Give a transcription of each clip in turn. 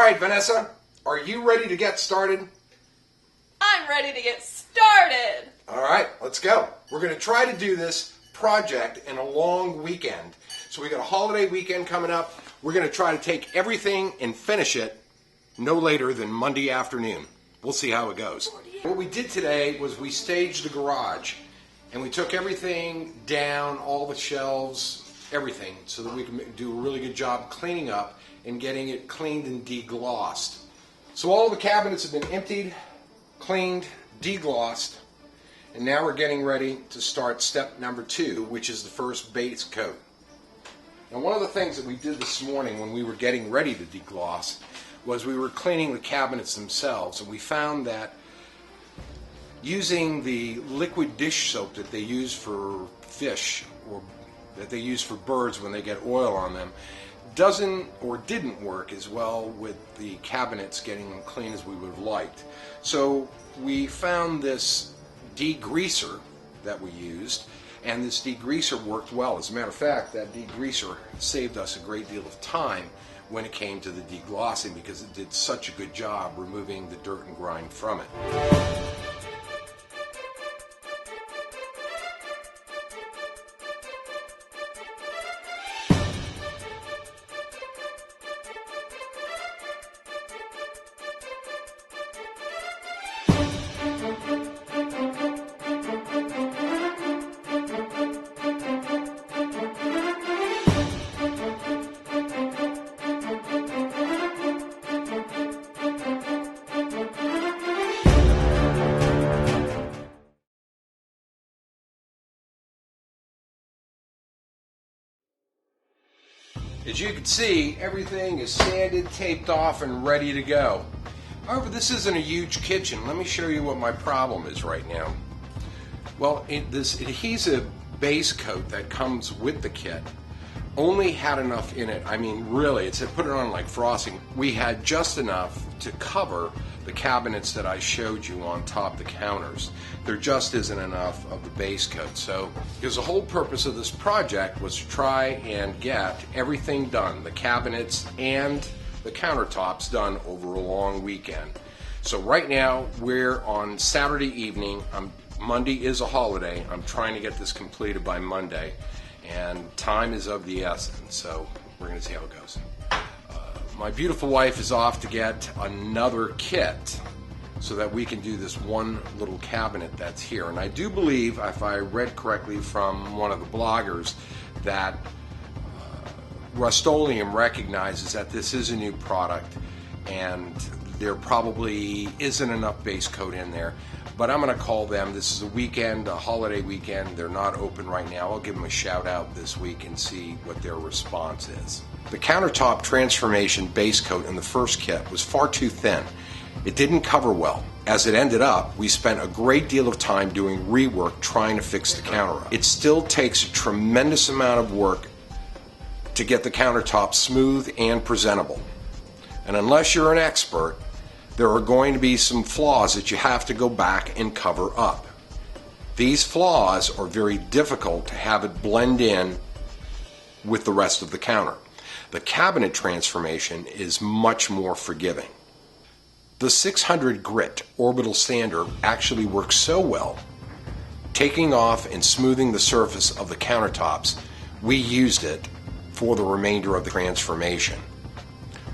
right, Vanessa, are you ready to get started? I'm ready to get started. All right, let's go. We're going to try to do this project in a long weekend. So we got a holiday weekend coming up. We're going to try to take everything and finish it no later than Monday afternoon. We'll see how it goes. What we did today was we staged the garage and we took everything down, all the shelves, everything, so that we can do a really good job cleaning up and getting it cleaned and deglossed. So all the cabinets have been emptied, cleaned, deglossed, and now we're getting ready to start step number 2, which is the first base coat. Now, one of the things that we did this morning when we were getting ready to degloss was we were cleaning the cabinets themselves, and we found that using the liquid dish soap that they use for fish or that they use for birds when they get oil on them doesn't or didn't work as well with the cabinets getting them clean as we would have liked. So we found this degreaser that we used, and this degreaser worked well. As a matter of fact, that degreaser saved us a great deal of time when it came to the deglossing because it did such a good job removing the dirt and grime from it. As you can see, everything is sanded, taped off, and ready to go. However, this isn't a huge kitchen. Let me show you what my problem is right now. Well, this adhesive base coat that comes with the kit only had enough in it. I mean, really, it said put it on like frosting. We had just enough to cover the cabinets that I showed you on top of the counters. There just isn't enough of the base coat. So, because the whole purpose of this project was to try and get everything done, the cabinets and the countertops done over a long weekend. So right now, we're on Saturday evening. Monday is a holiday. I'm trying to get this completed by Monday, and time is of the essence, so we're going to see how it goes. My beautiful wife is off to get another kit so that we can do this one little cabinet that's here. And I do believe, if I read correctly from one of the bloggers, that Rust-Oleum recognizes that this is a new product and there probably isn't enough base coat in there. But I'm going to call them. This is a weekend, a holiday weekend. They're not open right now. I'll give them a shout out this week and see what their response is. The countertop transformation base coat in the first kit was far too thin. It didn't cover well. As it ended up, we spent a great deal of time doing rework trying to fix the counter up. It still takes a tremendous amount of work to get the countertop smooth and presentable. And unless you're an expert, there are going to be some flaws that you have to go back and cover up. These flaws are very difficult to have it blend in with the rest of the counter. The cabinet transformation is much more forgiving. The 600 grit orbital sander actually works so well, taking off and smoothing the surface of the countertops, we used it for the remainder of the transformation.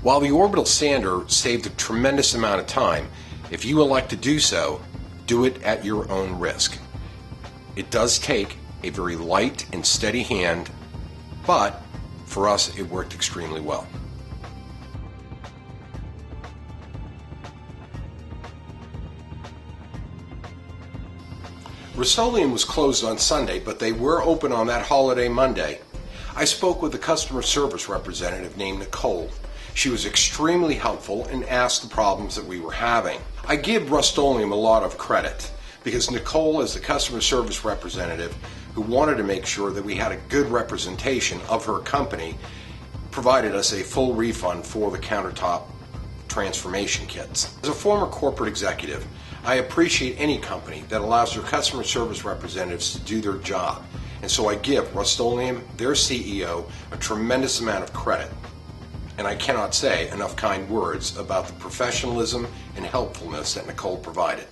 While the orbital sander saved a tremendous amount of time, if you elect to do so, do it at your own risk. It does take a very light and steady hand, but for us it worked extremely well. Rustoleum was closed on Sunday, but they were open on that holiday Monday. I spoke with a customer service representative named Nicole. She was extremely helpful and asked the problems that we were having. I give Rustoleum a lot of credit because Nicole, as the customer service representative who wanted to make sure that we had a good representation of her company, provided us a full refund for the countertop transformation kits. As a former corporate executive, I appreciate any company that allows their customer service representatives to do their job. And so I give Rustoleum, their CEO, a tremendous amount of credit. and I cannot say enough kind words about the professionalism and helpfulness that Nicole provided.